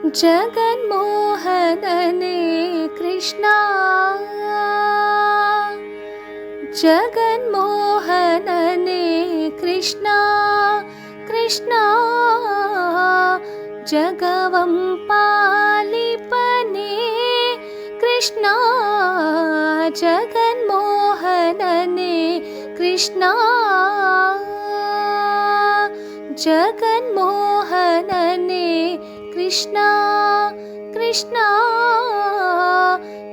ಜಗನ್ಮೋಹನನೇ ಕೃಷ್ಣ, ಜಗನ್ಮೋಹನನೇ ಕೃಷ್ಣ ಕೃಷ್ಣ, ಜಗವಂ ಪಾಲಿಪನೇ ಕೃಷ್ಣ, ಜಗನ್ಮೋಹನನೇ ಕೃಷ್ಣ, ಜಗನ್ಮೋಹನನೇ ಕೃಷ್ಣ ಕೃಷ್ಣ,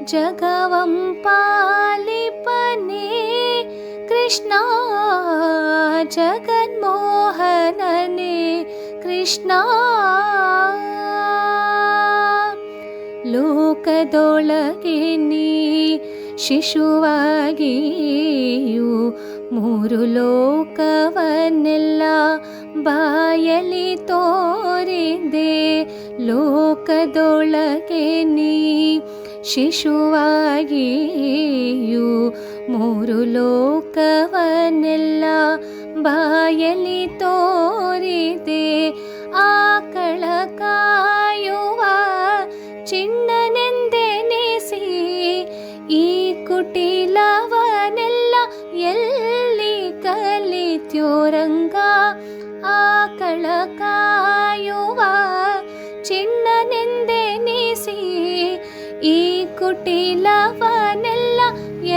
ಜಗವಂ ಪಾಲಿಪನೇ ಕೃಷ್ಣ, ಜಗನ್ಮೋಹನನೇ ಕೃಷ್ಣ. ಲೋಕದೊಳಗೆ ನೀ ಶಿಶುವಾಗಿಯೂ ಮೂರು ಲೋಕವನ್ನೆಲ್ಲ ಬಾಯಲಿ ತೋರಿದೆ. ಲೋಕದೊಳಗೆ ನೀ ಶಿಶುವಾಗಿಯೂ ಮೂರು ಲೋಕವನ್ನೆಲ್ಲ ಬಾಯಲಿ ತೋರಿದೆ. ಆಕಳ ಕಾಯುವ ಚಿಣ್ಣನೆಂದೆನಿಸಿ ಈ ಕುಟಿಲವನೆಲ್ಲ ಎಲ್ಲಿ ಕಲಿತ್ಯೋ ರಂಗ. ಆಕಳ ಕಾಯುವ ಚಿಣ್ಣನೆಂದೆನಿಸಿ ಈ ಕುಟಿಲವನೆಲ್ಲ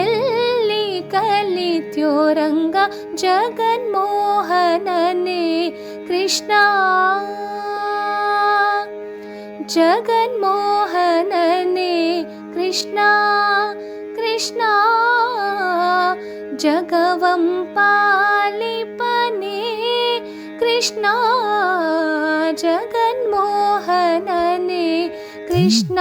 ಎಲ್ಲಿ ಕಲಿತ್ಯೋ ರಂಗ. ಜಗನ್ಮೋಹನನೇ ಕೃಷ್ಣ, ಜಗನ್ಮೋಹನನೇ ಕೃಷ್ಣ ಕೃಷ್ಣ, ಜಗವಂ ಪಾಲಿಪನೇ ಕೃಷ್ಣ, ಜಗನ್ಮೋಹನನೇ ಕೃಷ್ಣ.